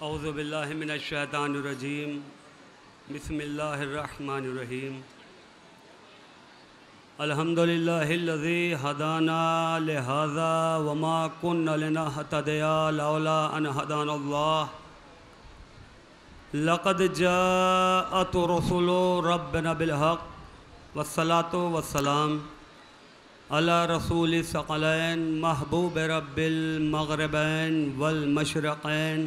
औज़ु बिल्लाहि मिनश शैतानिर रजीम बिस्मिल्लाहिर रहमानिर रहीम अल्हम्दुलिल्लाहिल्लज़ी हदाना लिहाज़ा वमा कुन्ना लिनहतदिया लौला अन हदानल्लाह लक़द जाअत रसूलु रब्बिना बिलहक़ वस्सलातु वस्सलाम अला रसूलि सकलैन महबूब रब्बिल मग़रिबैन वल मशरिक़ैन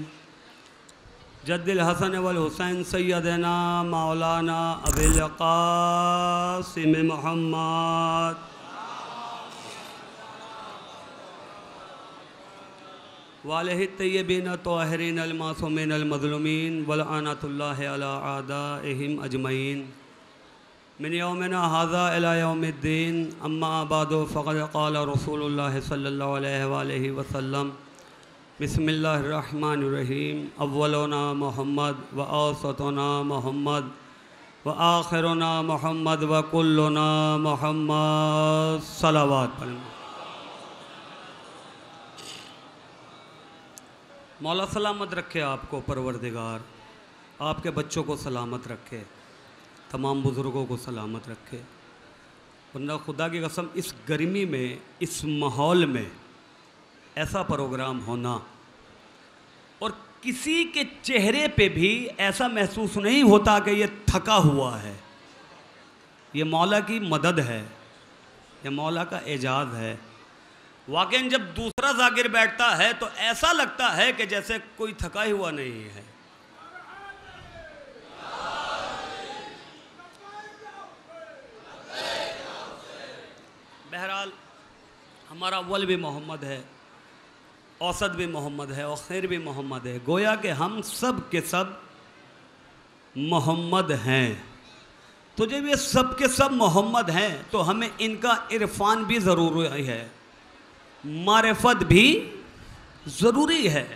जद्दिल हसन वल हुसैन सैयदना मौलाना अबिल क़ासिम मुहम्मद वालहि तय्यबीन ताहिरीन अल मासूमीन अल मज़लूमीन वल आनतुल्लाहि अला आदाइहिम अजमईन मिन यौमिना हाज़ा इला यौमिद्दीन अम्मा बादु फ़क़द क़ाल रसूलुल्लाह सल्लल्लाहु अलैहि वसल्लम बिस्मिल्लाहिर्रहमानिर्रहीम अव्वलुना मोहम्मद व औसतुना मोहम्मद व आखिरुना मोहम्मद व कुल्लुना मोहम्मद सलावत पढ़ें। मौला सलामत रखे आपको परवरदिगार, आपके बच्चों को सलामत रखे, तमाम बुज़ुर्गों को सलामत रखे। वरना खुदा की कसम इस गर्मी में, इस माहौल में ऐसा प्रोग्राम होना और किसी के चेहरे पे भी ऐसा महसूस नहीं होता कि ये थका हुआ है, ये मौला की मदद है, ये मौला का एजाज़ है। वाकई जब दूसरा जाकिर बैठता है तो ऐसा लगता है कि जैसे कोई थका हुआ नहीं है। बहरहाल हमारा अव्वल भी मोहम्मद है, औसत भी मोहम्मद है, आखिर भी मोहम्मद है। गोया कि हम सब के सब मोहम्मद हैं। तो जब ये सब के सब मोहम्मद हैं तो हमें इनका इरफान भी ज़रूरी है, मारिफत भी ज़रूरी है।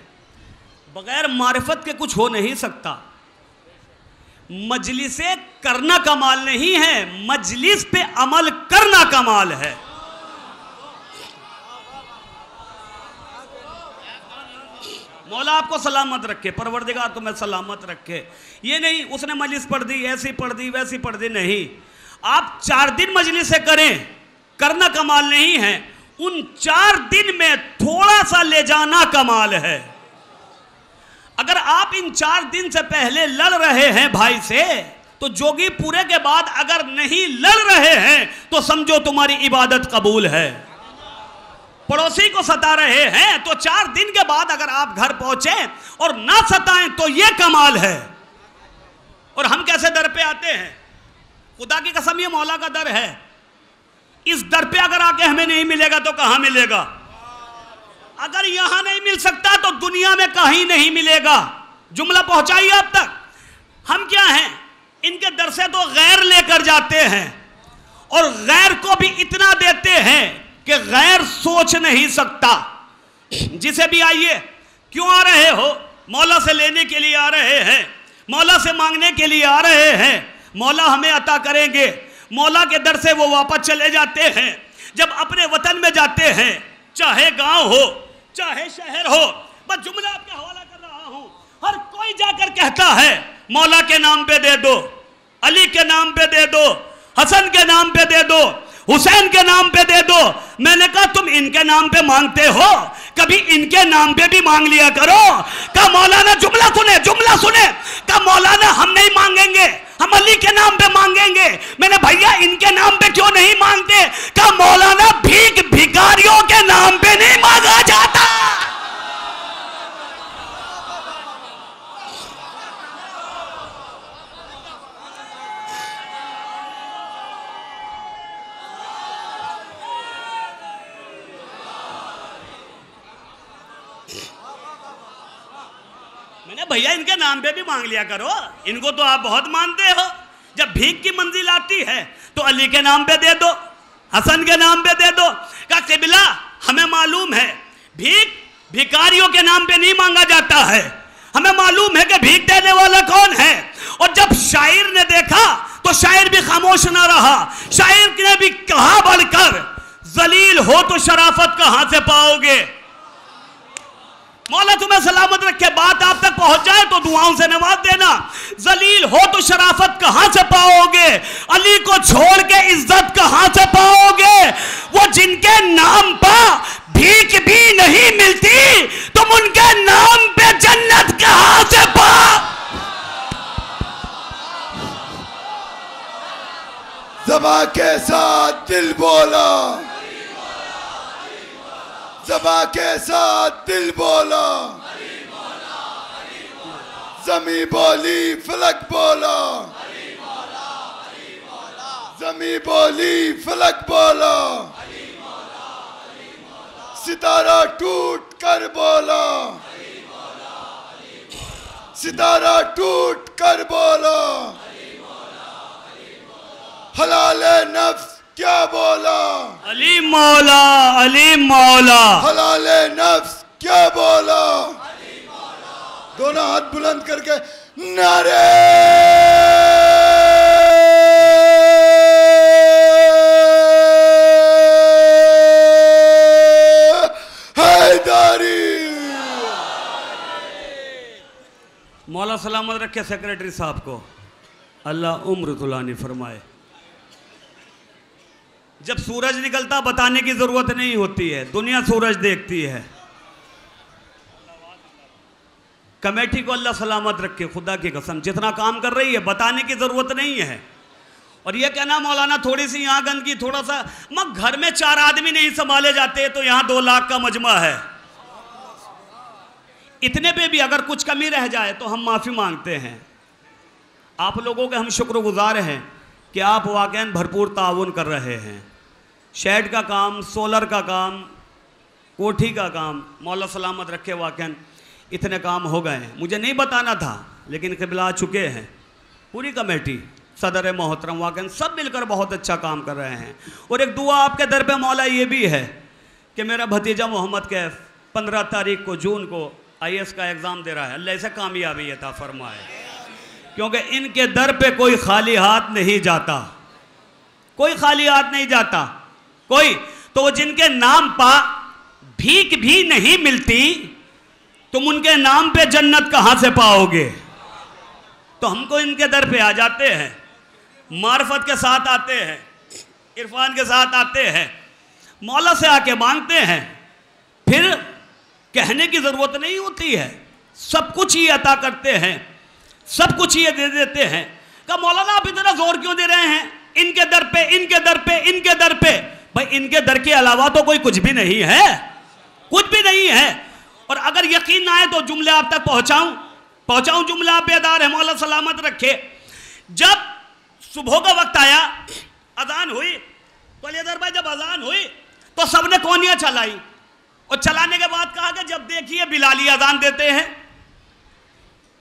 बग़ैर मारिफत के कुछ हो नहीं सकता। मजलिसे करना कमाल नहीं है, मजलिस पे अमल करना कमाल है। मौला आपको सलामत रखे, परवरदिगार तुम्हें सलामत रखे। ये नहीं उसने मजलिस पढ़ दी, ऐसी पढ़ दी, वैसी पढ़ दी, नहीं। आप 4 दिन मजलिस करें, करना कमाल नहीं है, उन 4 दिन में थोड़ा सा ले जाना कमाल है। अगर आप इन 4 दिन से पहले लड़ रहे हैं भाई से, तो जोगी पूरे के बाद अगर नहीं लड़ रहे हैं तो समझो तुम्हारी इबादत कबूल है। पड़ोसी को सता रहे हैं तो 4 दिन के बाद अगर आप घर पहुंचे और ना सताएं तो यह कमाल है। और हम कैसे दर पे आते हैं? खुदा की कसम ये मौला का दर है। इस दर पे अगर आके हमें नहीं मिलेगा तो कहां मिलेगा? अगर यहां नहीं मिल सकता तो दुनिया में कहीं नहीं मिलेगा। जुमला पहुंचाइए अब तक। हम क्या हैं? इनके दर से तो गैर लेकर जाते हैं और गैर को भी इतना देते हैं कि गैर सोच नहीं सकता। जिसे भी आइए, क्यों आ रहे हो? मौला से लेने के लिए आ रहे हैं, मौला से मांगने के लिए आ रहे हैं। मौला हमें अता करेंगे। मौला के दर से वो वापस चले जाते हैं। जब अपने वतन में जाते हैं, चाहे गांव हो चाहे शहर हो, बस जुमला आपके हवाला कर रहा हूं, हर कोई जाकर कहता है मौला के नाम पे दे दो, अली के नाम पे दे दो, हसन के नाम पे दे दो, हुसैन के नाम पे दे दो। मैंने कहा तुम इनके नाम पे मांगते हो, कभी इनके नाम पे भी मांग लिया करो। कहा मौलाना जुमला सुने, कहा मौलाना हम नहीं मांगेंगे, हम अली के नाम पे मांगेंगे। मैंने भैया इनके नाम पे क्यों नहीं मांगते? कहा मौलाना भीख भिखारियों के नाम पे नहीं मांगा जाता। मैंने भैया इनके नाम पे भी मांग लिया करो, इनको तो आप बहुत मानते हो। जब भीख की मंजिल आती है तो अली के नाम पे दे दो, हसन के नाम पे दे दो। कहा किबला हमें मालूम है भीख भिखारियों के नाम पे नहीं मांगा जाता है, हमें मालूम है कि भीख देने वाला कौन है। और जब शायर ने देखा तो शायर भी खामोश ना रहा। शायर ने भी कहा बढ़कर, जलील हो तो शराफत कहां से पाओगे? मौला तुम्हें सलामत रखे। बात आप तक पहुंच जाए तो दुआओं से नवाज देना। जलील हो तो शराफत कहां से पाओगे, अली को छोड़ के इज्जत कहां से पाओगे। वो जिनके नाम पर भीख भी नहीं मिलती, तुम उनके नाम पे जन्नत कहां से पाओ। ज़बां के साथ दिल बोला, ज़बां के साथ दिल बोला, ज़मीं बोली फलक बोला, ज़मीं बोली फलक बोला, सितारा टूट कर बोला, सितारा टूट कर बोला, हलाले नफ्स क्या बोला, अली मौला, अली मौला, हलाले नफ्स क्या बोला। दोनों हाथ बुलंद करके नारे हैदरी। मौला सलामत रखे सेक्रेटरी साहब को, अल्लाह उम्र तुलानी फरमाए। जब सूरज निकलता बताने की जरूरत नहीं होती है, दुनिया सूरज देखती है। कमेटी को अल्लाह सलामत रखे, खुदा की कसम जितना काम कर रही है बताने की जरूरत नहीं है। और ये कहना मौलाना थोड़ी सी यहाँ गंदगी, थोड़ा सा मग घर में 4 आदमी नहीं संभाले जाते तो यहाँ 2 लाख का मजमा है। इतने पे भी अगर कुछ कमी रह जाए तो हम माफी मांगते हैं। आप लोगों के हम शुक्रगुजार हैं कि आप वाकई भरपूर ताउन कर रहे हैं। शेड का काम, सोलर का काम, कोठी का काम, मौला सलामत रखे। वाकई इतने काम हो गए हैं, मुझे नहीं बताना था लेकिन क़िबला आ चुके हैं। पूरी कमेटी, सदर मोहतरम, वाकई सब मिलकर बहुत अच्छा काम कर रहे हैं। और एक दुआ आपके दर पे मौला ये भी है कि मेरा भतीजा मोहम्मद कैफ 15 तारीख को जून को IAS का एग्ज़ाम दे रहा है। अल्लाह से कामयाबी अता फरमाए, क्योंकि इनके दर पे कोई खाली हाथ नहीं जाता, कोई खाली हाथ नहीं जाता कोई। तो वो जिनके नाम पर भीख भी नहीं मिलती, तुम उनके नाम पे जन्नत कहां से पाओगे। तो हमको इनके दर पे आ जाते हैं, मार्फत के साथ आते हैं, इरफान के साथ आते हैं, मौला से आके मांगते हैं, फिर कहने की ज़रूरत नहीं होती है। सब कुछ ही अता करते हैं, सब कुछ ये दे देते हैं। कहा मौलाना आप इतना जोर क्यों दे रहे हैं इनके दर पे, इनके दर पे, इनके दर पे। भाई इनके दर के अलावा तो कोई कुछ भी नहीं है, कुछ भी नहीं है। और अगर यकीन ना आए तो जुमले आप तक पहुंचाऊं जुमला आप बेदार है, मौला सलामत रखे। जब सुबह का वक्त आया, अजान हुई, तो अलीदर भाई जब अजान हुई तो सबने कोनियां चलाई, और चलाने के बाद कहा कि जब देखिए बिलाली अजान देते हैं।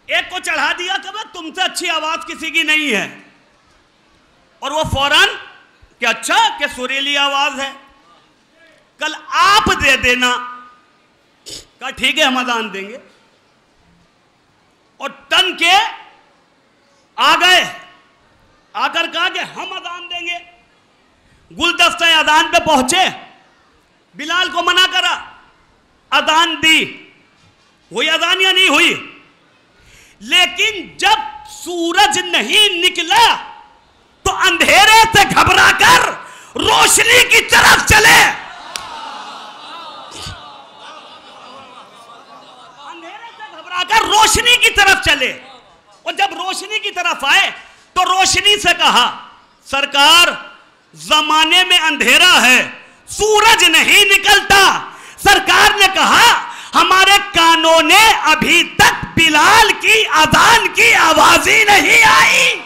एक को चढ़ा दिया कि भाई तुमसे अच्छी आवाज किसी की नहीं है, और वो फौरन कि अच्छा कि सुरीली आवाज है, कल आप दे देना। कहा ठीक है हम अजान देंगे। और तन के आ गए, आकर कहा कि हम अजान देंगे। गुलदस्ते अजान पे पहुंचे, बिलाल को मना करा, अजान दी। हुई अजान या नहीं हुई? लेकिन जब सूरज नहीं निकला तो अंधेरे से घबराकर रोशनी की तरफ चले। अंधेरे से घबराकर रोशनी की तरफ चले, और जब रोशनी की तरफ आए तो रोशनी से कहा सरकार जमाने में अंधेरा है, सूरज नहीं निकलता। सरकार ने कहा हमारे कानों ने अभी तक बिलाल की अजान की आवाज ही नहीं आई।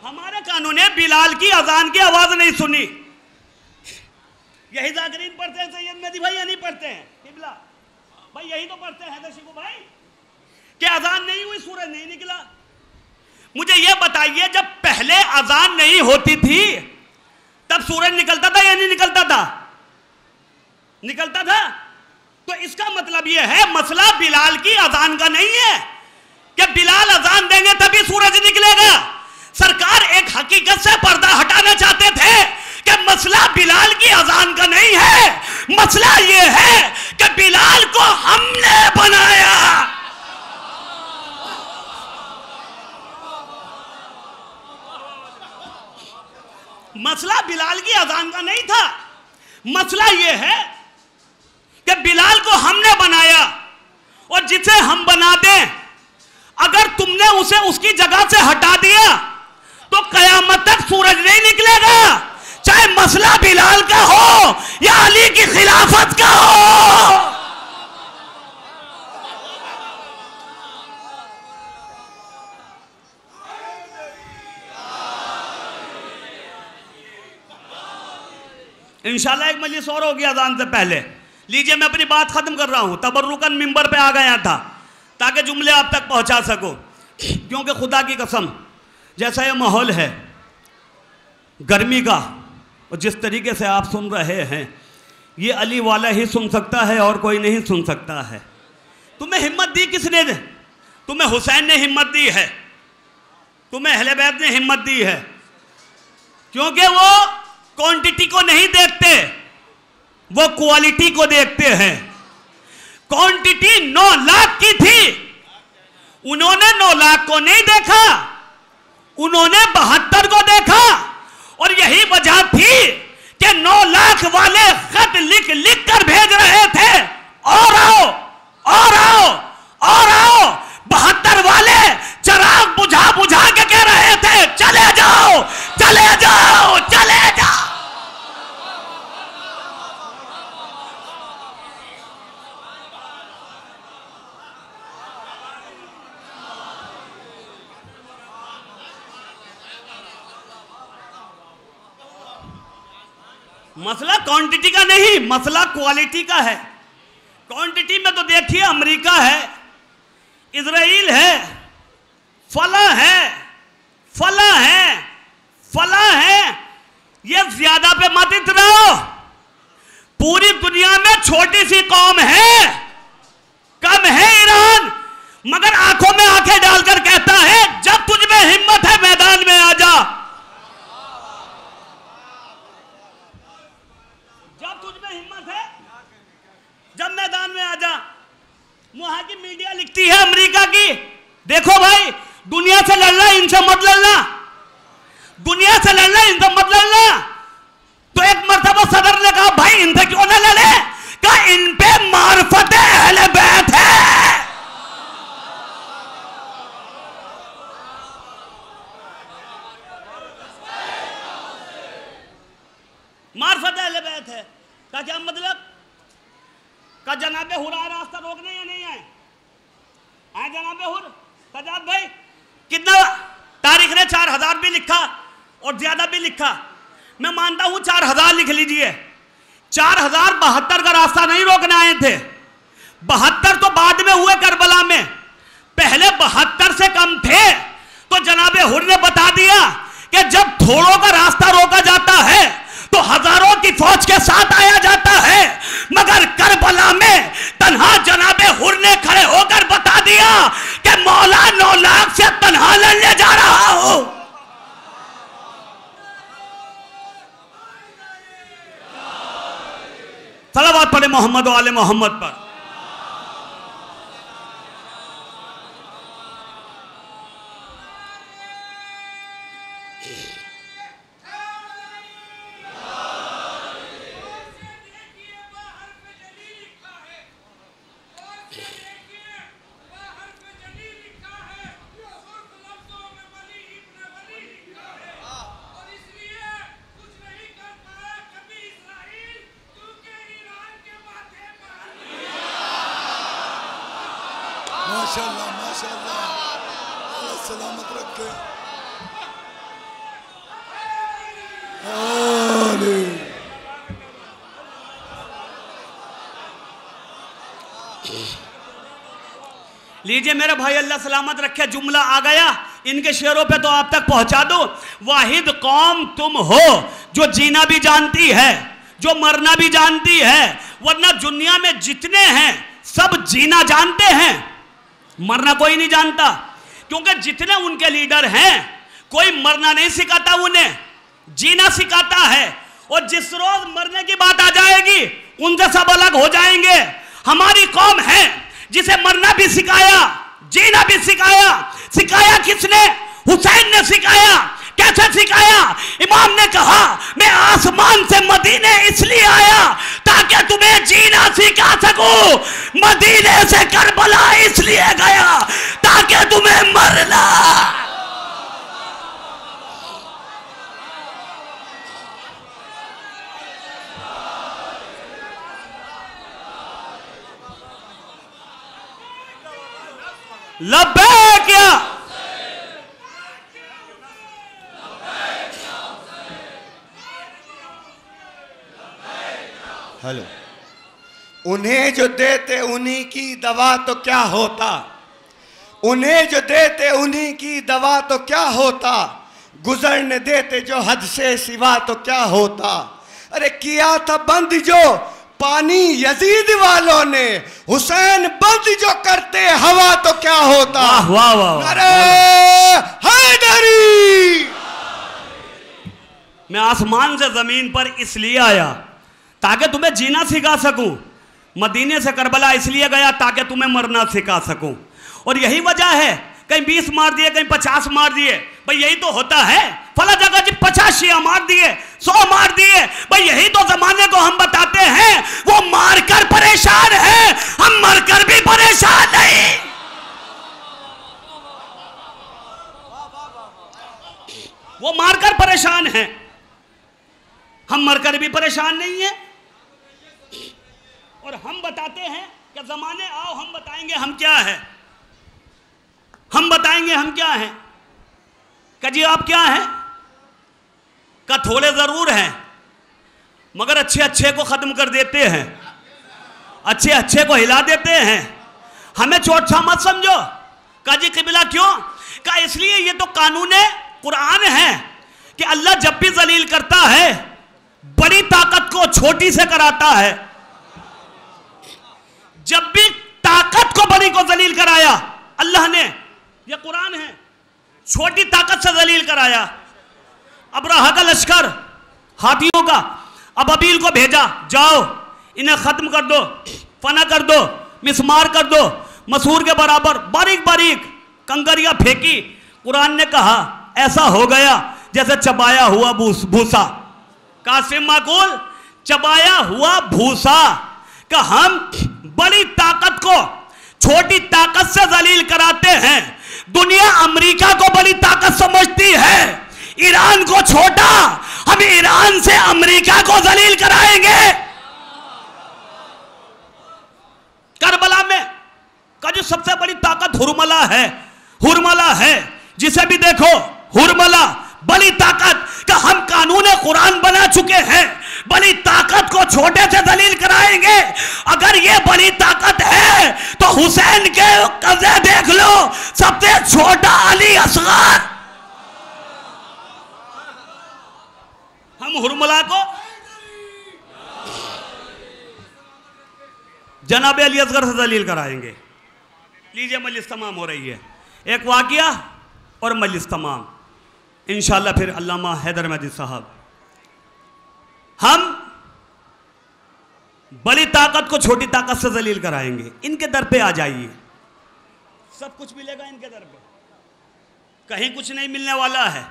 हमारे कानों ने बिलाल की अजान की आवाज नहीं सुनी। यही जागरीन पढ़ते हैं सैयद मेहदी भाई, या नहीं पढ़ते हैं किबला भाई? यही तो पढ़ते हैं शिकू भाई कि अजान नहीं हुई, सूरज नहीं निकला। मुझे यह बताइए, जब पहले अजान नहीं होती थी तब सूरज निकलता था या नहीं निकलता था? निकलता था। तो इसका मतलब यह है मसला बिलाल की अजान का नहीं है कि बिलाल अजान देंगे तभी सूरज निकलेगा। सरकार एक हकीकत से पर्दा हटाना चाहते थे कि कि मसला बिलाल की अजान का नहीं है, मसला ये है कि बिलाल को हमने बनाया। मसला बिलाल की अजान का नहीं था, मसला ये है कि बिलाल को हमने बनाया, और जिसे हम बना दें, अगर तुमने उसे उसकी जगह से हटा दिया तो कयामत तक सूरज नहीं निकलेगा, चाहे मसला बिलाल का हो या अली की खिलाफत का हो। इंशाल्लाह एक मजलिस और होगी अजान से पहले। लीजिए मैं अपनी बात खत्म कर रहा हूं, तबर्रुकन मिंबर पे आ गया था ताकि जुमले आप तक पहुंचा सको, क्योंकि खुदा की कसम जैसा ये माहौल है गर्मी का, और जिस तरीके से आप सुन रहे हैं, ये अली वाला ही सुन सकता है और कोई नहीं सुन सकता है। तुम्हें हिम्मत दी किसने? तुम्हें हुसैन ने हिम्मत दी है, तुम्हें अहले बैत ने हिम्मत दी है, क्योंकि वो क्वांटिटी को नहीं देखते, वो क्वालिटी को देखते हैं। क्वांटिटी 9 लाख की थी, उन्होंने 9 लाख को नहीं देखा, उन्होंने 72 को देखा, और यही वजह थी कि 9 लाख वाले खत लिख लिख कर भेज रहे थे, और आओ और आओ और आओ। 72 वाले चिराग बुझा बुझा के कह रहे थे चले जाओ चले जाओ चले जाओ। मसला क्वांटिटी का नहीं, मसला क्वालिटी का है। क्वांटिटी में तो देखिए अमेरिका है, इजराइल है, फला है, फला है, फला है, ये ज्यादा पे मत इतराओ। पूरी दुनिया में छोटी सी कौम है, कम है ईरान, मगर आंखों में आंखें डालकर कहता है जब तुझ में हिम्मत है मैदान में आ जा, जब तुझ में हिम्मत है जब मैदान में आ जा। वहां की मीडिया लिखती है अमेरिका की, देखो भाई दुनिया से लड़ना, इनसे मत लड़ना, दुनिया से लड़ना, इनसे मत लड़ना। तो एक मर्तबा सदर ने कहा भाई इनसे क्यों ना लड़े, कहा इन पे मार्फत अहले बैत है। मार्फत अहले बैत है का क्या मतलब? का जनाबे हुर आए रास्ता रोकने या नहीं आए? आए जनाबे हुर? सजाद भाई कितना तारीख ने 4000 भी लिखा और ज्यादा भी लिखा, मैं मानता हूं 4000 लिख लीजिए। 4072 का रास्ता नहीं रोकने आए थे, 72 तो बाद में हुए करबला में, पहले 72 से कम थे। तो जनाबे हुर ने बता दिया कि जब थोड़ों का रास्ता रोका जाता है तो हजारों की फौज के साथ आया जाता है, मगर करबला में तन्हा जनाबे हुर ने खड़े होकर बता दिया कि मौला 9 लाख से तन्हा लड़ने जा रहा हूं। सलावत पढ़े मोहम्मद वाले मोहम्मद पर। माशाल्लाह माशाल्लाह, अल्लाह सलामत रखे। लीजिए मेरे भाई अल्लाह सलामत रखे, जुमला आ गया, इनके शेरों पे तो आप तक पहुंचा दो। वाहिद कौम तुम हो जो जीना भी जानती है, जो मरना भी जानती है, वरना दुनिया में जितने हैं सब जीना जानते हैं, मरना कोई नहीं जानता। क्योंकि जितने उनके लीडर हैं कोई मरना नहीं सिखाता, उन्हें जीना सिखाता है। और जिस रोज मरने की बात आ जाएगी उनसे सब अलग हो जाएंगे। हमारी कौम है जिसे मरना भी सिखाया, जीना भी सिखाया। सिखाया किसने? हुसैन ने सिखाया। कैसे सिखाया? इमाम ने कहा मैं आसमान से मदीने इसलिए आया ताकि तुम्हें जीना सिखा सकूं, मदीने से करबला इसलिए गया ताकि तुम्हें मरना। लब्बैक या हेलो। उन्हें जो देते उन्हीं की दवा तो क्या होता, उन्हें जो देते उन्हीं की दवा तो क्या होता, गुजरने देते जो हद से सिवा तो क्या होता। अरे किया था बंद जो पानी यजीद वालों ने, हुसैन बंद जो करते हवा तो क्या होता। वाह वाह वाह। अरे हैदरी। मैं आसमान से जमीन पर इसलिए आया ताकि तुम्हें जीना सिखा सकूं, मदीने से करबला इसलिए गया ताकि तुम्हें मरना सिखा सकूं। और यही वजह है, कहीं 20 मार दिए, कहीं 50 मार दिए, भाई यही तो होता है। फला जगह जी 50 शिया मार दिए, 100 मार दिए, भाई यही तो जमाने को हम बताते हैं। वो मारकर परेशान है, हम मरकर भी परेशान नहीं। वो मारकर परेशान है, हम मरकर भी परेशान नहीं है। और हम बताते हैं कि जमाने आओ हम बताएंगे हम क्या है, हम बताएंगे हम क्या हैं। क्या जी आप क्या हैं? का थोड़े जरूर हैं मगर अच्छे अच्छे को खत्म कर देते हैं, अच्छे अच्छे को हिला देते हैं। हमें चोट सा मत समझो। का जी किबला क्यों? का इसलिए ये तो कानून कुरान है कि अल्लाह जब भी जलील करता है बड़ी ताकत को छोटी से कराता है। जब भी ताकत को बड़ी को जलील कराया अल्लाह ने, यह कुरान है, छोटी ताकत से जलील कराया। अब्राहा का लश्कर हाथियों का अबाबील को भेजा, जाओ इन्हें खत्म कर दो, फना कर दो, मिसमार कर दो, मसूर के बराबर बारीक बारीक कंकरियां फेंकी। कुरान ने कहा ऐसा हो गया जैसे चबाया हुआ भूसा। कासिम माकूल, चबाया हुआ भूसा। का हम बड़ी ताकत को छोटी ताकत से जलील कराते हैं। दुनिया अमेरिका को बड़ी ताकत समझती है, ईरान को छोटा। हम ईरान से अमेरिका को जलील कराएंगे। करबला में का जो सबसे बड़ी ताकत हुरमला है, हुरमला है, जिसे भी देखो हुरमला बड़ी ताकत का। हम कानून कुरान बना चुके हैं, बड़ी ताकत को छोटे से दलील कराएंगे। अगर ये बड़ी ताकत है तो हुसैन के कब्जे देख लो, सबसे छोटा अली असगर। हम हुरमला को जनाब अली असगर से दलील कराएंगे। लीजिए मजलिस तमाम हो रही है, एक वाकया और मजलिस तमाम इंशाअल्लाह। फिर अल्लामा हैदर महदी साहब, हम बड़ी ताकत को छोटी ताकत से जलील कराएंगे। इनके दर पे आ जाइए, सब कुछ मिलेगा इनके दर पे, कहीं कुछ नहीं मिलने वाला है,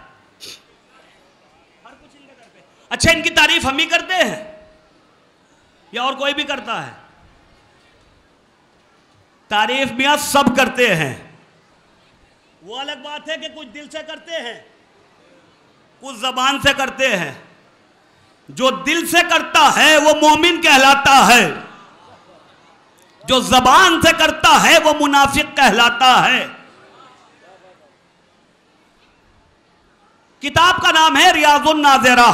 हर कुछ इनके दर पे। अच्छा, इनकी तारीफ हम ही करते हैं या और कोई भी करता है? तारीफ मियां सब करते हैं। वो अलग बात है कि कुछ दिल से करते हैं, कुछ जबान से करते हैं। जो दिल से करता है वो मोमिन कहलाता है, जो जबान से करता है वो मुनाफिक कहलाता है। किताब का नाम है रियाजुन नाज़िरा।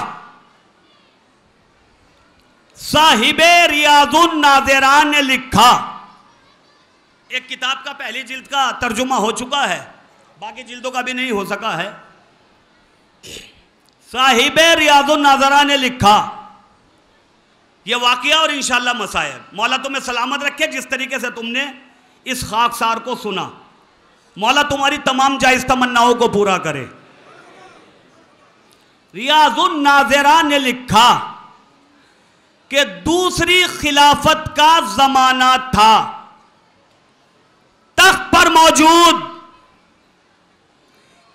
साहिबे रियाजुन नाज़िरा ने लिखा, एक किताब का पहली जिल्द का तर्जुमा हो चुका है, बाकी जिल्दों का भी नहीं हो सका है। साहिबे रियाजुन नाज़िरा ने लिखा ये वाकया और इंशाअल्लाह मसाइल। मौला तुम्हें सलामत रखे। जिस तरीके से तुमने इस खाकसार को सुना, मौला तुम्हारी तमाम जायज तमन्नाओं को पूरा करे। रियाजुन नाज़िरा ने लिखा कि दूसरी खिलाफत का जमाना था, तख्त पर मौजूद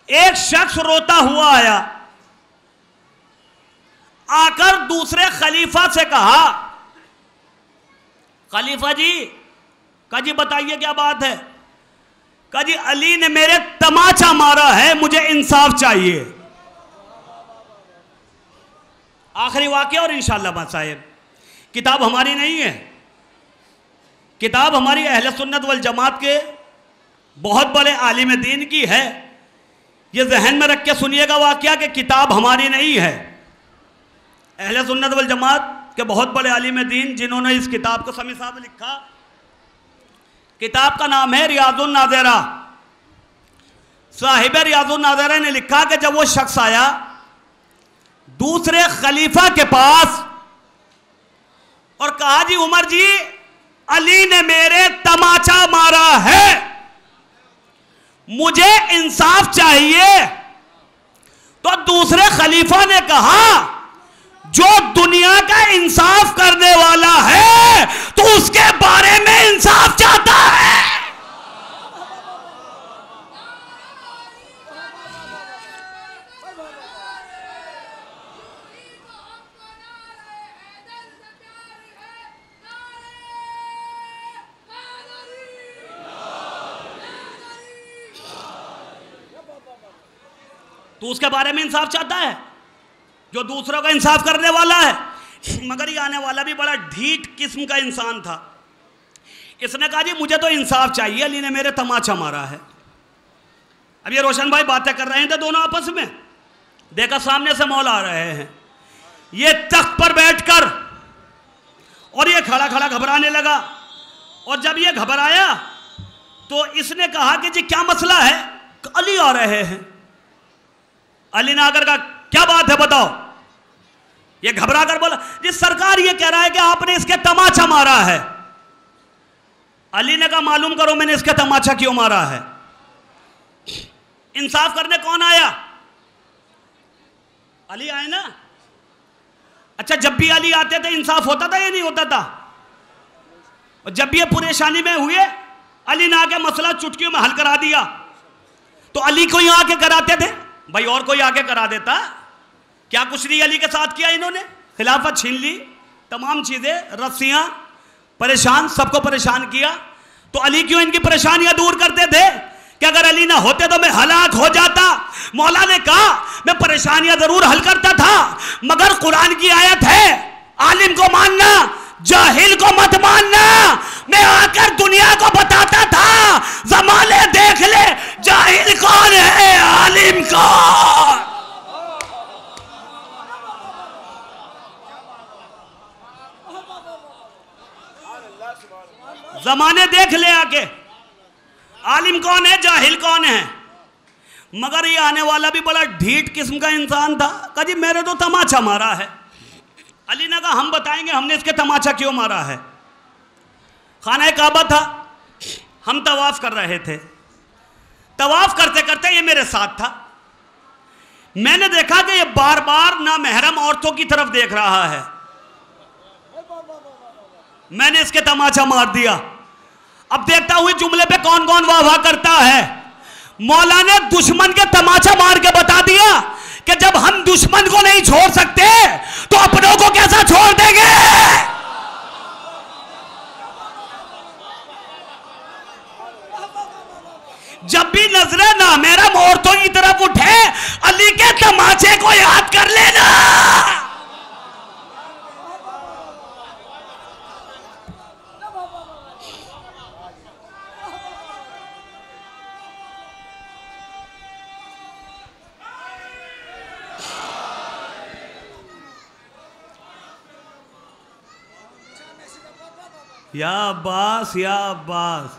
एक शख्स रोता हुआ आया, आकर दूसरे खलीफा से कहा, खलीफा जी, कहा जी बताइए क्या बात है? कहा जी अली ने मेरे तमाचा मारा है, मुझे इंसाफ चाहिए। आखिरी वाकया और इंशाअल्लाह बात साहिब, किताब हमारी नहीं है, किताब हमारी अहले सुन्नत वल जमात के बहुत बड़े आलिम दीन की है। ये जहन में रख के सुनिएगा वाकया कि किताब हमारी नहीं है, अहले सुन्नत वल जमात के बहुत बड़े आलिम दीन जिन्होंने इस किताब को समी साहब लिखा। किताब का नाम है रियाजुन नाज़िरा। साहिब रियाजुन नाज़िरा ने लिखा कि जब वो शख्स आया दूसरे खलीफा के पास और कहा जी उमर जी अली ने मेरे तमाचा मारा है, मुझे इंसाफ चाहिए। तो दूसरे खलीफा ने कहा जो दुनिया का इंसाफ करने वाला है तो उसके बारे में इंसाफ चाहता है। तो उसके बारे में इंसाफ चाहता है जो दूसरों का इंसाफ करने वाला है। मगर ये आने वाला भी बड़ा ढीठ किस्म का इंसान था। इसने कहा जी मुझे तो इंसाफ चाहिए, अली ने मेरे तमाचा मारा है। अब ये रोशन भाई बातें कर रहे थे दोनों आपस में, देखा सामने से मौला आ रहे हैं, ये तख्त पर बैठकर, और ये खड़ा खड़ा घबराने लगा। और जब ये घबराया तो इसने कहा कि जी क्या मसला है? अली आ रहे हैं। अली ने आकर कहा क्या बात है बताओ। ये घबरा कर बोला जी सरकार ये कह रहा है कि आपने इसके तमाचा मारा है। अली ने कहा मालूम करो मैंने इसके तमाचा क्यों मारा है। इंसाफ करने कौन आया? अली आए ना। अच्छा जब भी अली आते थे इंसाफ होता था या नहीं होता था? और जब भी ये परेशानी में हुए अली ने आके मसला चुटकियों में हल करा दिया। तो अली को यहां आके कराते थे भाई, और कोई आके करा देता? क्या कुछ नहीं अली के साथ किया इन्होंने? खिलाफत छीन ली, तमाम चीजें, रस्सियां, परेशान, सबको परेशान किया। तो अली क्यों इनकी परेशानियां दूर करते थे कि अगर अली ना होते तो मैं हलाक हो जाता। मौला ने कहा मैं परेशानियां जरूर हल करता था मगर कुरान की आयत है आलिम को मानना जाहिल को मत मानना। मैं आकर दुनिया को बताता था ज़माने देख ले जाहिल कौन है आलिम कौन। जमाने देख ले आके आलिम कौन है जाहिल कौन है। मगर ये आने वाला भी बड़ा ढीठ किस्म का इंसान था। कहा जी मेरे तो तमाचा मारा है। अली ने कहा हम बताएंगे हमने इसके तमाचा क्यों मारा है। खाना काबा था, हम तवाफ कर रहे थे, तवाफ करते करते ये मेरे साथ था। मैंने देखा कि ये बार बार नामहरम औरतों की तरफ देख रहा है। मैंने इसके तमाचा मार दिया। अब देखता हुए जुमले पे कौन कौन वाह वाह करता है। मौला ने दुश्मन के तमाचा मार के बता दिया कि जब हम दुश्मन को नहीं छोड़ सकते तो अपनों को कैसा छोड़ देंगे। जब भी नजरें नामहरम औरतों की तरफ उठे अली के तमाचे को याद कर लेना। या अब्बास या अब्बास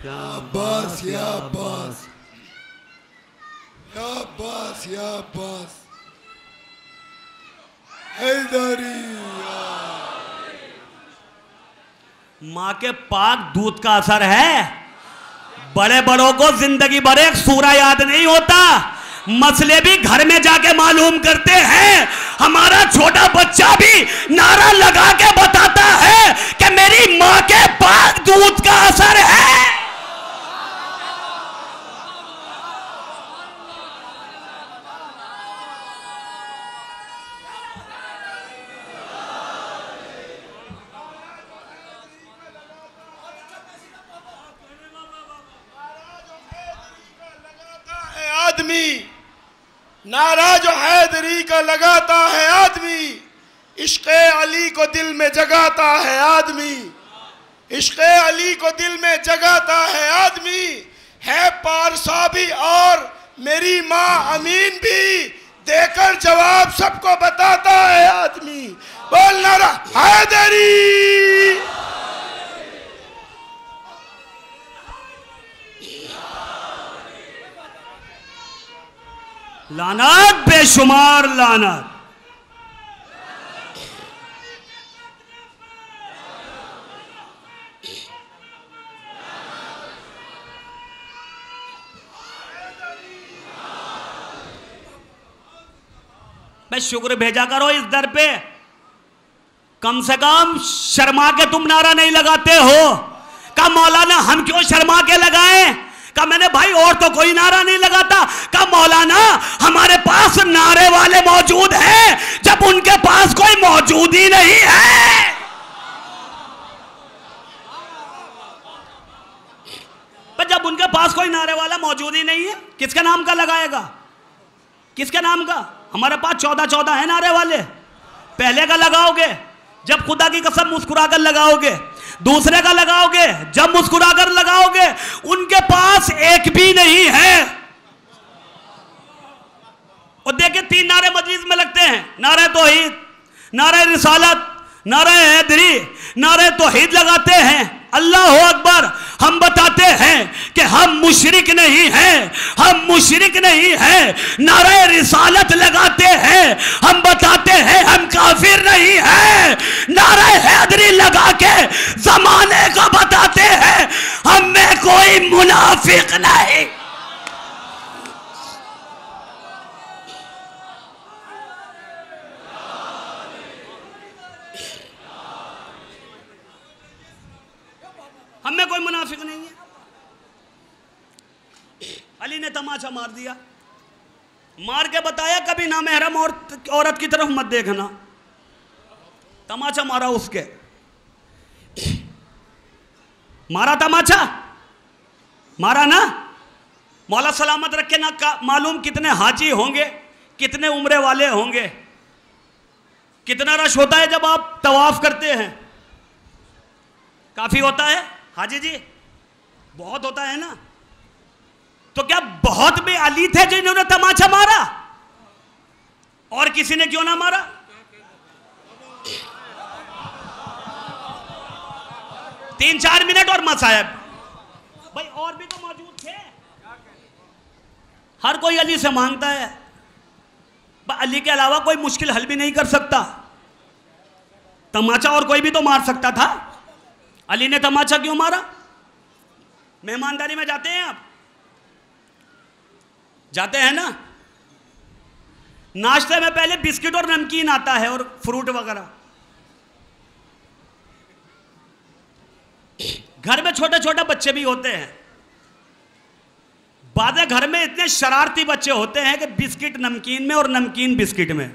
या अब्बास या अब्बास या अब्बास या अब्बास हैदरी। मां के पाक दूध का असर है। बड़े बड़ों को जिंदगी भर एक सूरा याद नहीं होता, मसले भी घर में जाके मालूम करते हैं। हमारा छोटा बच्चा भी नारा लगा के बताता है कि मेरी मां के पाक दूध का असर है। आदमी नारा जो हैदरी का लगाता है आदमी, इश्क़े अली को दिल में जगाता है आदमी, इश्क़े अली को दिल में जगाता है आदमी, है पारसा भी और मेरी माँ अमीन भी, देकर जवाब सबको बताता है आदमी। बोल नारा हैदरी। लानत, बेशुमार लानत। मैं शुक्र भेजा करो इस दर पे, कम से कम शर्मा के तुम नारा नहीं लगाते हो। का मौलाना हम क्यों शर्मा के लगाएं? का मैंने भाई और तो कोई नारा नहीं लगाता। का मौलाना हमारे पास नारे वाले मौजूद हैं जब उनके पास कोई मौजूद ही नहीं है। पर जब उनके पास कोई नारे वाला मौजूद ही नहीं है, किसके नाम का लगाएगा? किसके नाम का? हमारे पास 14 है नारे वाले। पहले का लगाओगे जब खुदा की कसम मुस्कुराकर लगाओगे, दूसरे का लगाओगे जब मुस्कुराकर लगाओगे। उनके पास एक भी नहीं है। और देखिए 3 नारे मजलिस में लगते हैं, नारे तौहीद, नारे रिसालत, नारे हैदरी, नारे तौहीद लगाते हैं। अल्लाह अकबर। हम बताते हैं कि हम मुशरिक नहीं हैं, हम मुशरिक नहीं हैं। नारे रिसालत लगाते हैं, हम बताते हैं हम काफिर नहीं हैं। नारे हैदरी लगा के जमाने को बताते हैं हम में कोई मुनाफिक नहीं। हमें कोई मुनाफिक नहीं है। अली ने तमाचा मार दिया, मार के बताया कभी नामहरम औरत की तरफ मत देखना। तमाचा मारा उसके, मारा तमाचा, मारा ना। मौला सलामत रखे ना, मालूम कितने हाजी होंगे, कितने उम्रे वाले होंगे, कितना रश होता है जब आप तवाफ करते हैं। काफी होता है हाजी जी, बहुत होता है ना। तो क्या बहुत भी अली थे जिन्होंने तमाचा मारा? और किसी ने क्यों ना मारा? तीन 4 मिनट और मत साहब भाई, और भी तो मौजूद थे। हर कोई अली से मांगता है, अली के अलावा कोई मुश्किल हल भी नहीं कर सकता। तमाचा और कोई भी तो मार सकता था, अली ने तमाचा क्यों मारा? मेहमानदारी में जाते हैं आप, जाते हैं ना, नाश्ते में पहले बिस्किट और नमकीन आता है और फ्रूट वगैरह। घर में छोटे छोटे बच्चे भी होते हैं, बादे घर में इतने शरारती बच्चे होते हैं कि बिस्किट नमकीन में और नमकीन बिस्किट में।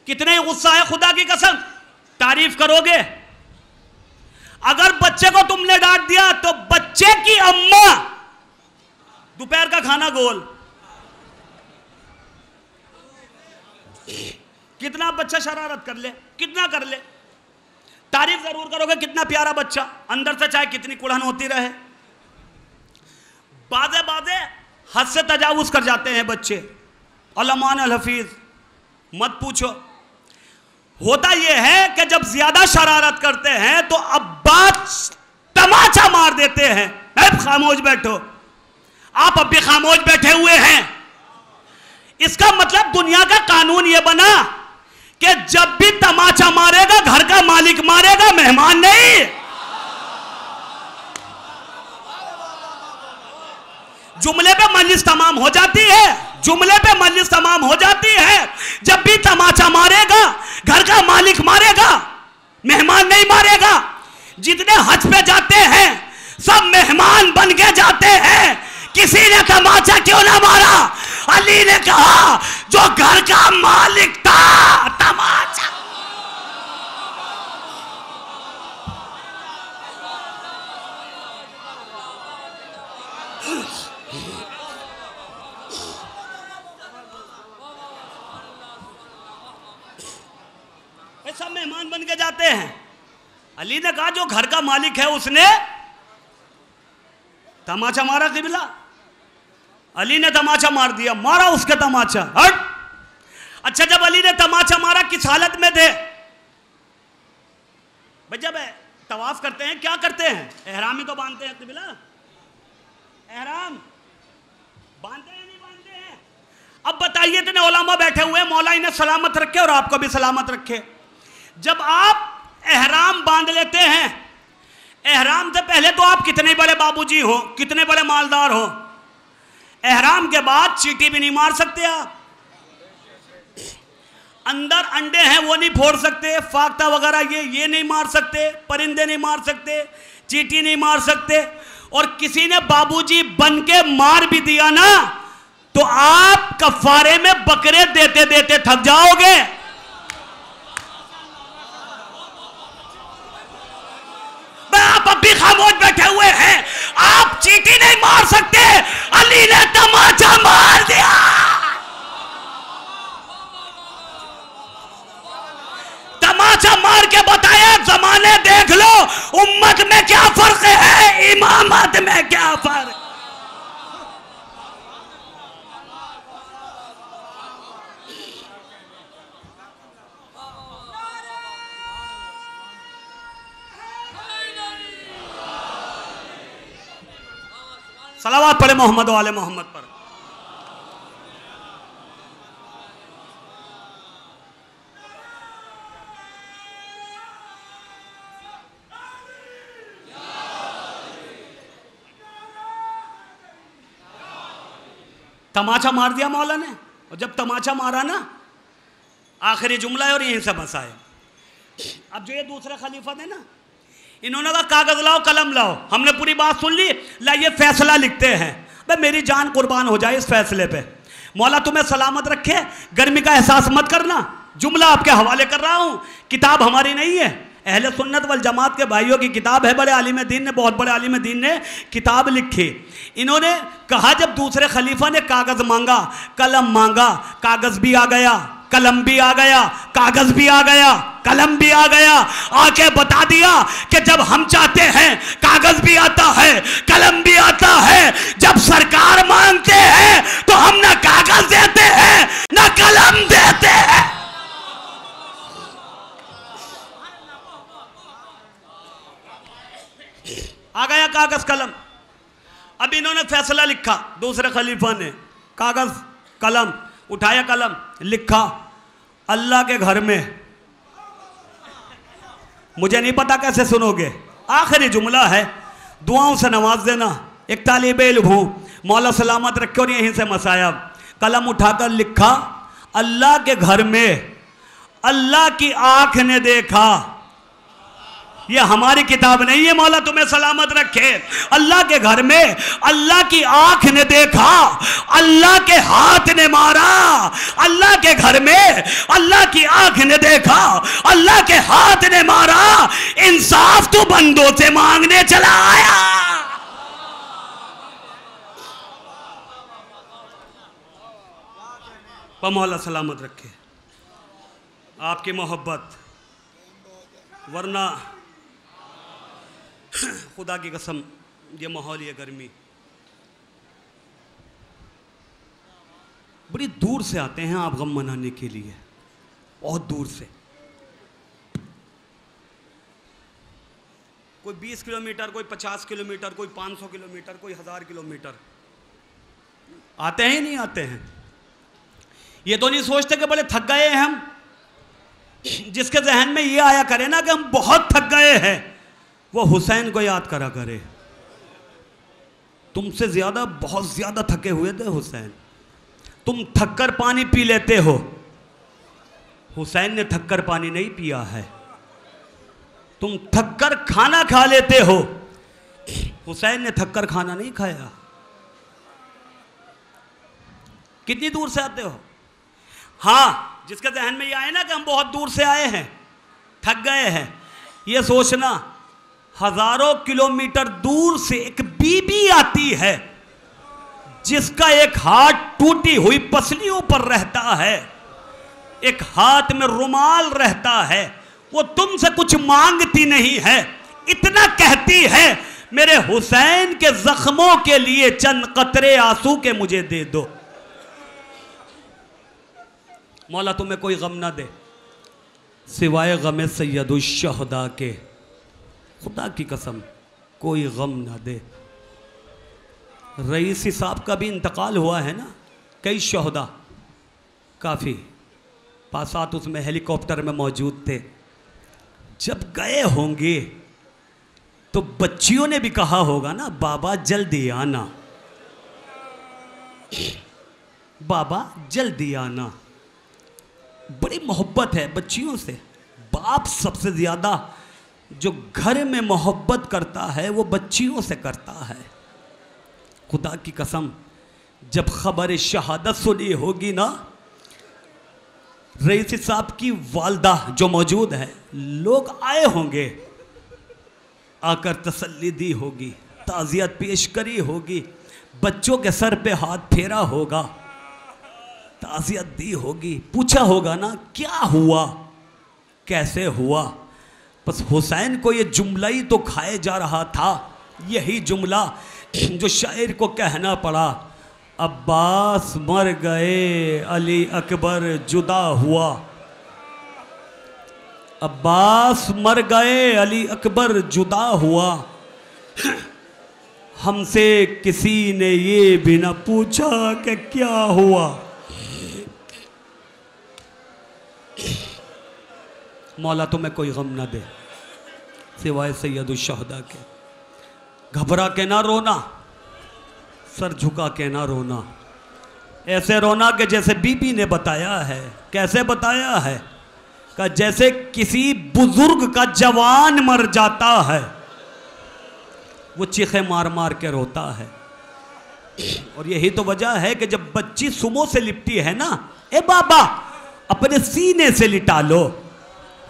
कितने गुस्सा है, खुदा की कसम तारीफ करोगे। अगर बच्चे को तुमने डांट दिया तो बच्चे की अम्मा दोपहर का खाना गोल। कितना बच्चा शरारत कर ले, कितना कर ले, तारीफ जरूर करोगे कितना प्यारा बच्चा, अंदर से चाहे कितनी कुड़न होती रहे। बादे बादे हद से तजावुज कर जाते हैं बच्चे। अलमान अल हफीज मत पूछो। होता यह है कि जब ज्यादा शरारत करते हैं तो अब्बा तमाचा मार देते हैं। अब खामोश बैठो, आप अब भी खामोश बैठे हुए हैं। इसका मतलब दुनिया का कानून यह बना कि जब भी तमाचा मारेगा घर का मालिक मारेगा, मेहमान नहीं। जुमले पे मजलिस तमाम हो जाती है। जुमले पे मजलिस तमाम हो जाती है। जब भी तमाचा मारेगा, घर का मालिक मारेगा, मेहमान नहीं मारेगा। जितने हज पे जाते हैं सब मेहमान बन के जाते हैं। किसी ने तमाचा क्यों ना मारा? अली ने कहा जो घर का मालिक था, तमाचा। सब मेहमान बन के जाते हैं। अली ने कहा जो घर का मालिक है उसने तमाचा मारा। किबला अली ने तमाचा मार दिया, मारा उसके तमाचा। हट। अच्छा, जब अली ने तमाचा मारा किस हालत में थे भाई? जब तवाफ करते हैं क्या करते हैं? एहराम ही तो बांधते हैं। किबला एहराम बांधते हैं नहीं बांधते हैं? अब बताइए, इतने उलमा बैठे हुए, मौला इन्हें सलामत रखे और आपको भी सलामत रखे। जब आप एहराम बांध लेते हैं, एहराम से पहले तो आप कितने बड़े बाबूजी हो, कितने बड़े मालदार हो, एहराम के बाद चींटी भी नहीं मार सकते आप। अंदर अंडे हैं वो नहीं फोड़ सकते, फाख्ता वगैरह ये नहीं मार सकते, परिंदे नहीं मार सकते, चींटी नहीं मार सकते। और किसी ने बाबूजी बन के मार भी दिया ना तो आप कफारे में बकरे देते देते थक जाओगे। आप अब भी खामोश बैठे हुए हैं, आप चींटी नहीं मार सकते, अली ने तमाचा मार दिया। तमाचा मार के बताया जमाने देख लो, उम्मत में क्या फर्क है, इमामत में क्या फर्क। सलावत पढ़े मोहम्मद वाले मोहम्मद पर। तमाचा मार दिया मौला ने। और जब तमाचा मारा ना, आखिरी जुमला है और यहीं से बसा है। अब जो ये दूसरे खलीफा थे ना, इन्होंने कहा कागज लाओ कलम लाओ, हमने पूरी बात सुन ली, लाइए फैसला लिखते हैं। भाई मेरी जान कुर्बान हो जाए इस फैसले पे। मौला तुम्हें सलामत रखे, गर्मी का एहसास मत करना। जुमला आपके हवाले कर रहा हूं, किताब हमारी नहीं है, अहले सुन्नत वल जमात के भाइयों की किताब है। बड़े आलिम दीन ने, बहुत बड़े आलिम दीन ने किताब लिखी। इन्होंने कहा जब दूसरे खलीफा ने कागज मांगा, कलम मांगा, कागज भी आ गया, कलम भी आ गया, कागज भी आ गया, कलम भी आ गया। आके बता दिया कि जब हम चाहते हैं कागज भी आता है, कलम भी आता है। जब सरकार मांगते हैं तो हम ना कागज देते हैं ना कलम देते हैं। आ गया कागज कलम। अब इन्होंने फैसला लिखा, दूसरे खलीफा ने कागज कलम उठाया, कलम लिखा, अल्लाह के घर में, मुझे नहीं पता कैसे सुनोगे, आखिरी जुमला है, दुआओं से नवाज देना। एक तालिब इल्म हूं, मौला सलामत रखे। और यहीं से मसाया, कलम उठाकर लिखा, अल्लाह के घर में अल्लाह की आंख ने देखा। ये हमारी किताब नहीं है, मौला तुम्हें सलामत रखे। अल्लाह के घर में अल्लाह की आंख ने देखा, अल्लाह के हाथ ने मारा। अल्लाह के घर में अल्लाह की आंख ने देखा, अल्लाह के हाथ ने मारा। इंसाफ तो बंदों से मांगने चला आया। मौला सलामत रखे आपकी मोहब्बत, वरना खुदा की कसम ये माहौल, ये गर्मी, बड़ी दूर से आते हैं आप गम मनाने के लिए, बहुत दूर से। कोई 20 किलोमीटर, कोई 50 किलोमीटर, कोई 500 किलोमीटर, कोई 1000 किलोमीटर। आते हैं ही नहीं आते हैं। ये तो नहीं सोचते कि बड़े थक गए हैं हम। जिसके जहन में ये आया करे ना कि हम बहुत थक गए हैं, वो हुसैन को याद करा करे। तुमसे ज्यादा, बहुत ज्यादा थके हुए थे हुसैन, तुम थक्कर पानी पी लेते हो, हुसैन ने थक्कर पानी नहीं पिया है। तुम थक्कर खाना खा लेते हो, हुसैन ने थक्कर खाना नहीं खाया। कितनी दूर से आते हो? हाँ, जिसके जहन में ये आए ना कि हम बहुत दूर से आए हैं, थक गए हैं, ये सोचना हजारों किलोमीटर दूर से एक बीबी आती है जिसका एक हाथ टूटी हुई पसलियों पर रहता है, एक हाथ में रुमाल रहता है, वो तुमसे कुछ मांगती नहीं है, इतना कहती है मेरे हुसैन के जख्मों के लिए चंद कतरे आंसू के मुझे दे दो। मौला तुम्हें कोई गम ना दे सिवाय गम सैयदुश शहदा के, खुदा की कसम कोई गम ना दे। रईसी साहब का भी इंतकाल हुआ है ना, कई शहदा काफ़ी पासात उसमें हेलीकॉप्टर में मौजूद थे। जब गए होंगे तो बच्चियों ने भी कहा होगा ना, बाबा जल्दी आना, बाबा जल्दी आना। बड़ी मोहब्बत है बच्चियों से। बाप सबसे ज़्यादा जो घर में मोहब्बत करता है वो बच्चियों से करता है। खुदा की कसम जब खबर शहादत सुनी होगी ना, रईसी साहब की वालदा जो मौजूद है, लोग आए होंगे, आकर तसल्ली दी होगी, ताज़ियत पेश करी होगी, बच्चों के सर पे हाथ फेरा होगा, ताज़ियत दी होगी, पूछा होगा ना क्या हुआ, कैसे हुआ। बस हुसैन को ये जुमला ही तो खाए जा रहा था, यही जुमला जो शायर को कहना पड़ा, अब्बास मर गए अली अकबर जुदा हुआ, अब्बास मर गए अली अकबर जुदा हुआ, हमसे किसी ने ये भी न पूछा कि क्या हुआ। मौला तुम्हें कोई गम ना दे सिवाय सैयदुश शहदा के। घबरा के ना रोना, सर झुका के ना रोना, ऐसे रोना कि जैसे बीबी ने बताया है। कैसे बताया है? कि जैसे किसी बुजुर्ग का जवान मर जाता है, वो चीखे मार मार के रोता है। और यही तो वजह है कि जब बच्ची सुमो से लिपटी है ना, ए बाबा अपने सीने से लिटा लो।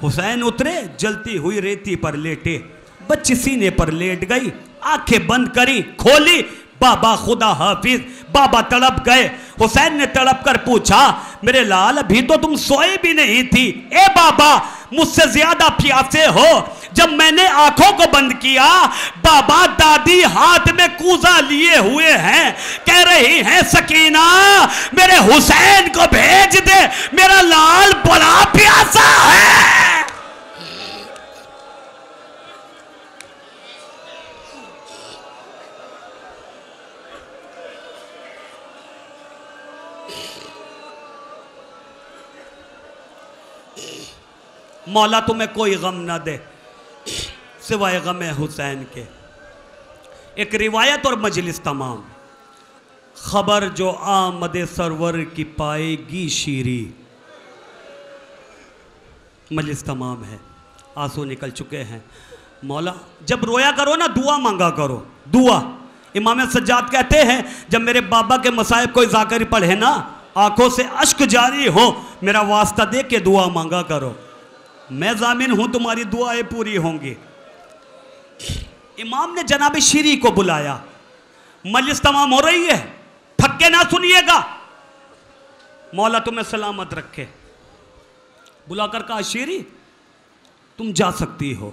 हुसैन उतरे, जलती हुई रेती पर लेटे, बच्ची सीने पर लेट गई, आंखें बंद करी, खोली, बाबा खुदा हाफिज। बाबा तड़प गए। हुसैन ने तड़प कर पूछा, मेरे लाल अभी तो तुम सोए भी नहीं थी, ए बाबा मुझसे ज्यादा प्यासे हो। जब मैंने आंखों को बंद किया, बाबा दादी हाथ में कूजा लिए हुए हैं, कह रही हैं सकीना मेरे हुसैन को भेज दे, मेरा लाल बड़ा प्यासा है। मौला तुम्हें कोई गम ना दे सिवाय गम हुसैन के। एक रिवायत और मजलिस तमाम। खबर जो आमद सरवर की पाएगी शीरी। मजलिस तमाम है, आंसू निकल चुके हैं। मौला जब रोया करो ना, दुआ मांगा करो। दुआ इमाम सज्जाद कहते हैं, जब मेरे बाबा के मसाइब कोई जाकर पढ़े ना, आंखों से अश्क जारी हो, मेरा वास्ता दे के दुआ मांगा करो, मैं जामिन हूं तुम्हारी दुआएं पूरी होंगी। इमाम ने जनाब शीरी को बुलाया, मजलिस तमाम हो रही है, थक के ना सुनिएगा, मौला तुम्हें सलामत रखे। बुलाकर कहा, शीरी तुम जा सकती हो,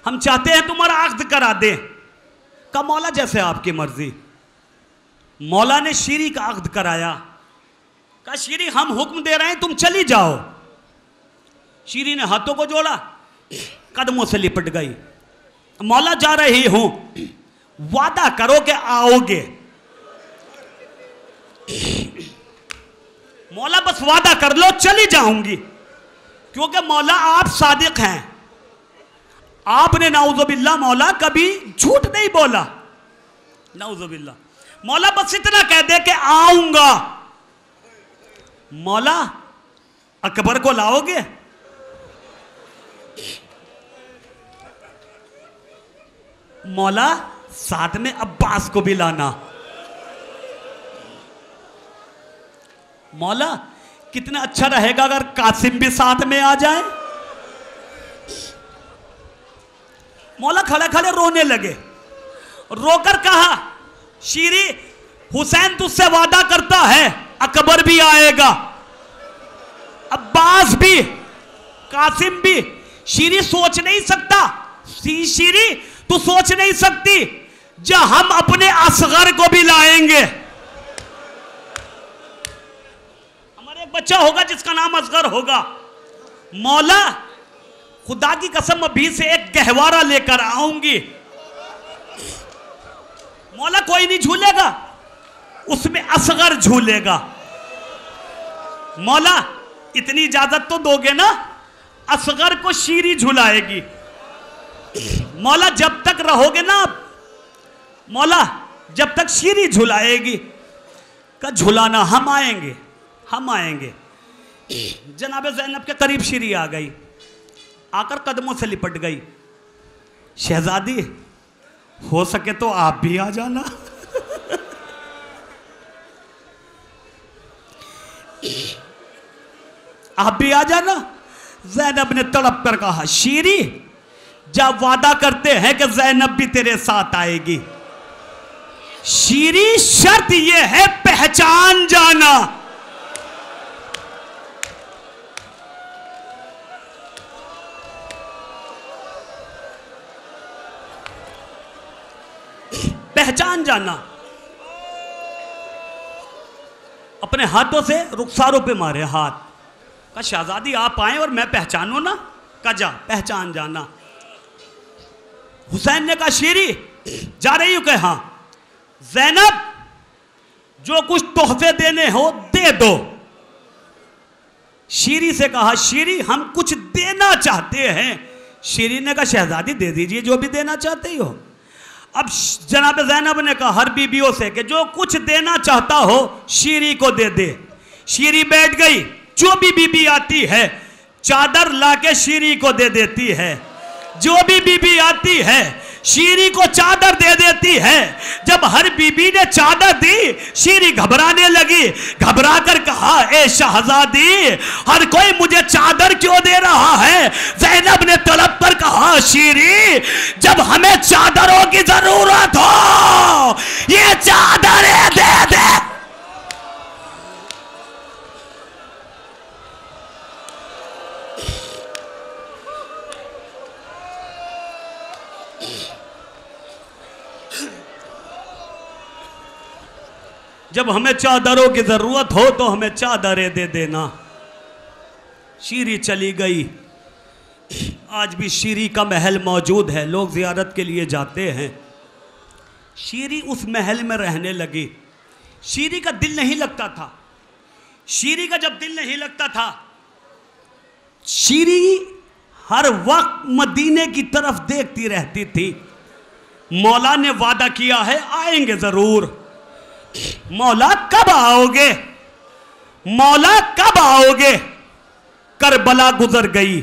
हम चाहते हैं तुम्हारा अक्द करा दें। कहा मौला जैसे आपकी मर्जी। मौला ने शीरी का अक्द कराया। कहा शीरी हम हुक्म दे रहे हैं, तुम चली जाओ। शीरी ने हाथों को जोड़ा, कदमों से लिपट गई। मौला जा रही हूं, वादा करो कि आओगे। मौला बस वादा कर लो, चली जाऊंगी, क्योंकि मौला आप सादिक हैं, आपने नाउजुबिल्लाह मौला कभी झूठ नहीं बोला, नाउजुबिल्लाह। मौला बस इतना कह दे कि आऊंगा। मौला अकबर को लाओगे? मौला साथ में अब्बास को भी लाना। मौला कितना अच्छा रहेगा अगर कासिम भी साथ में आ जाए। मौला खड़े खड़े रोने लगे। रोकर कहा, शीरी हुसैन तुझसे वादा करता है अकबर भी आएगा, अब्बास भी, कासिम भी। शीरी सोच नहीं सकता, शीरी तू सोच नहीं सकती, जब हम अपने असगर को भी लाएंगे। हमारे एक बच्चा होगा जिसका नाम असगर होगा। मौला खुदा की कसम अभी से एक गहवारा लेकर आऊंगी। मौला कोई नहीं झूलेगा, उसमें असगर झूलेगा। मौला इतनी इजाजत तो दोगे ना, असगर को शीरी झुलाएगी। मौला जब तक रहोगे ना, मौला जब तक शीरी झुलाएगी, का झुलाना हम आएंगे, हम आएंगे। जनाब ज़ैनब के करीब शीरी आ गई, आकर कदमों से लिपट गई। शहजादी हो सके तो आप भी आ जाना। आप भी आ जाना। ज़ैनब ने तड़प कर कहा, शीरी जब वादा करते हैं कि ज़ैनब भी तेरे साथ आएगी। शीरी शर्त यह है पहचान जाना। पहचान जाना। अपने हाथों से रुखसारों पे मारे हाथ, का शहजादी आप आए और मैं पहचानू ना, का जा पहचान जाना। हुसैन ने कहा, शीरी जा रही हूं? कहा, ज़ैनब जो कुछ तोहफे देने हो दे दो। शीरी से कहा, शीरी हम कुछ देना चाहते हैं। शीरी ने कहा, शहजादी दे दीजिए जो भी देना चाहते हो। अब जनाब ज़ैनब ने कहा हर बीबियों से कि जो कुछ देना चाहता हो शीरी को दे दे। शीरी बैठ गई, जो भी बीबी आती है चादर लाके शीरी को दे देती है। जो भी बीबी आती है शीरी को चादर दे देती है। जब हर बीबी ने चादर दी, शीरी घबराने लगी। घबरा कर कहा, ए शहजादी हर कोई मुझे चादर क्यों दे रहा है? ज़ैनब ने तड़प कर कहा, शीरी जब हमें चादरों की जरूरत हो ये चादरें दे दे। जब हमें चादरों की जरूरत हो तो हमें चादरें दे देना। शीरी चली गई। आज भी शीरी का महल मौजूद है, लोग जियारत के लिए जाते हैं। शीरी उस महल में रहने लगी। शीरी का दिल नहीं लगता था। शीरी का जब दिल नहीं लगता था, शीरी हर वक्त मदीने की तरफ देखती रहती थी। मौला ने वादा किया है आएंगे जरूर। मौला कब आओगे? मौला कब आओगे? करबला गुजर गई,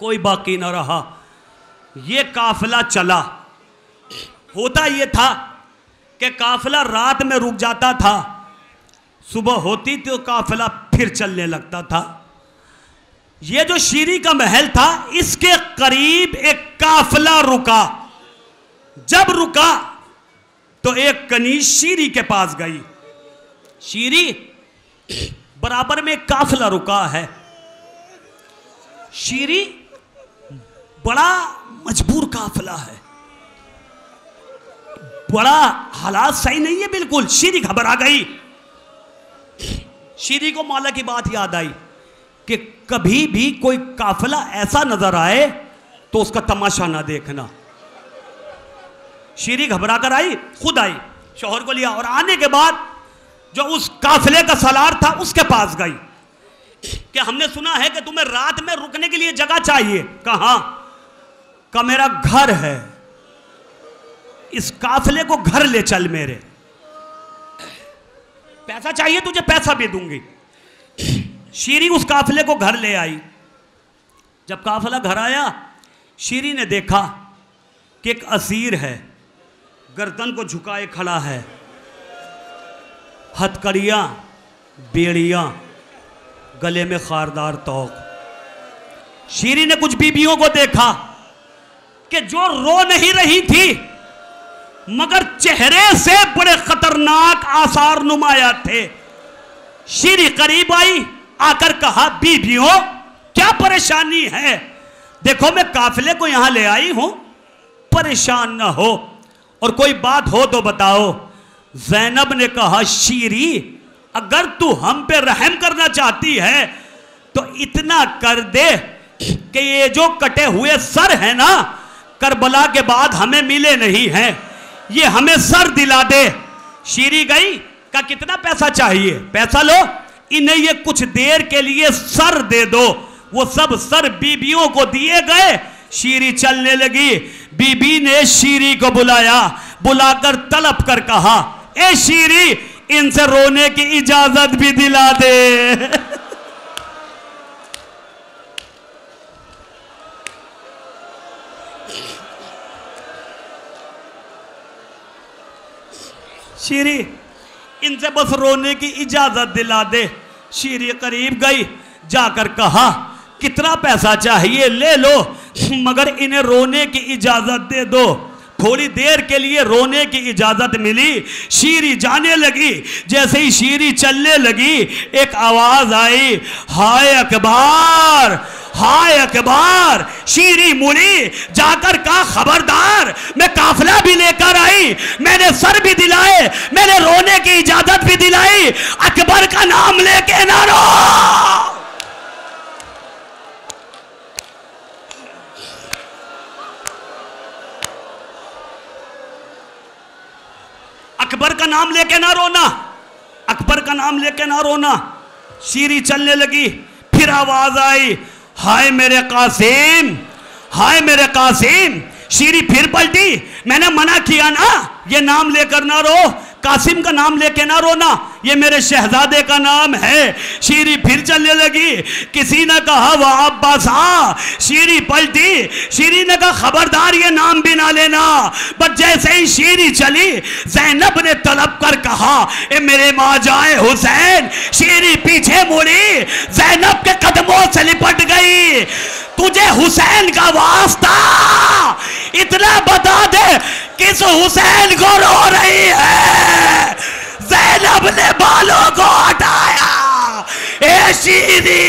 कोई बाकी न रहा। ये काफिला चला। होता यह था कि काफिला रात में रुक जाता था, सुबह होती तो काफिला फिर चलने लगता था। ये जो शीरी का महल था, इसके करीब एक काफिला रुका। जब रुका तो एक कनीज शीरी के पास गई। शीरी बराबर में एक काफिला रुका है। शीरी बड़ा मजबूर काफिला है, बड़ा हालात सही नहीं है बिल्कुल। शीरी घबरा गई। शीरी को मौला की बात याद आई कि कभी भी कोई काफिला ऐसा नजर आए तो उसका तमाशा ना देखना। शीरी घबरा कर आई, खुद आई, शौहर को लिया और आने के बाद जो उस काफिले का सलार था उसके पास गई कि हमने सुना है कि तुम्हें रात में रुकने के लिए जगह चाहिए। कहां? का मेरा घर है, इस काफिले को घर ले चल मेरे। पैसा चाहिए तुझे, पैसा भी दूंगी। शीरी उस काफिले को घर ले आई। जब काफिला घर आया, शीरी ने देखा कि एक असीर है, गर्दन को झुकाए खड़ा है, हथकड़ियाँ, बेड़ियाँ, गले में खारदार तोक। शीरी ने कुछ बीबियों को देखा कि जो रो नहीं रही थी मगर चेहरे से बड़े खतरनाक आसार नुमाया थे। शीरी करीब आई, आकर कहा, बीबियों क्या परेशानी है? देखो मैं काफिले को यहां ले आई हूं, परेशान ना हो, और कोई बात हो तो बताओ। ज़ैनब ने कहा, शीरी अगर तू हम पे रहम करना चाहती है तो इतना कर दे कि ये जो कटे हुए सर है ना, करबला के बाद हमें मिले नहीं हैं, ये हमें सर दिला दे। शीरी गई, का कितना पैसा चाहिए? पैसा लो, इन्हें ये कुछ देर के लिए सर दे दो। वो सब सर बीबियों को दिए गए। शीरी चलने लगी। बीबी ने शीरी को बुलाया, बुलाकर तलब कर कहा, ए शीरी इनसे रोने की इजाजत भी दिला दे। शीरी इनसे बस रोने की इजाजत दिला दे। शीरी करीब गई, जाकर कहा, कितना पैसा चाहिए? ले लो, मगर इन्हें रोने की इजाजत दे दो। थोड़ी देर के लिए रोने की इजाजत मिली। शीरी जाने लगी। जैसे ही शीरी चलने लगी, एक आवाज आई, हाय अकबर, हाय अकबर। शीरी मुड़ी, जाकर कहा, खबरदार, मैं काफिला भी लेकर आई, मैंने सर भी दिलाए, मैंने रोने की इजाजत भी दिलाई, अकबर का नाम लेके ना रो। अकबर का नाम लेके ना रोना, अकबर का नाम लेके ना रोना। शीरी चलने लगी। फिर आवाज आई, हाय मेरे कासिम, हाय मेरे कासिम। शीरी फिर पलटी, मैंने मना किया ना, ये नाम लेकर ना रो, कासिम का नाम लेके ना रोना, ये मेरे शहजादे का नाम है। शीरी फिर चलने लगी। किसी ने कहा, वाह अब्बासा। शीरी पलटी। शीरी ने कहा, खबरदार, ये नाम भी ना लेना। बस जैसे ही शीरी चली, ज़ैनब ने तलब कर कहा, ए मेरे माँ जाए हुसैन। शीरी पीछे मुड़ी, ज़ैनब के कदमों से लिपट गई। तुझे हुसैन का वास्ता, इतना बता दे किस हुसैन को रो रही है? ज़ैनब ने बालों को हटाया। ए शीरी,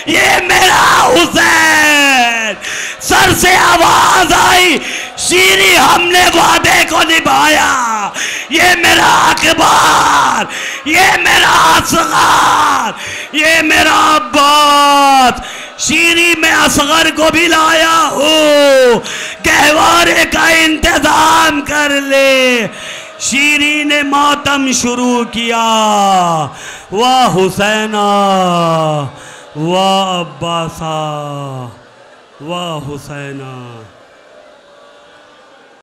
ये मेरा हुसैन। सर से आवाज आई, शीरी हमने वादे को निभाया। ये मेरा अकबर, ये मेरा असगर, ये मेरा अब्बास। शीरी में असगर को भी लाया हूं, गहवारे का इंतजाम कर ले। शीरी ने मातम शुरू किया। वाह हुसैना, वाह अब्बासा, वाह हुसैना।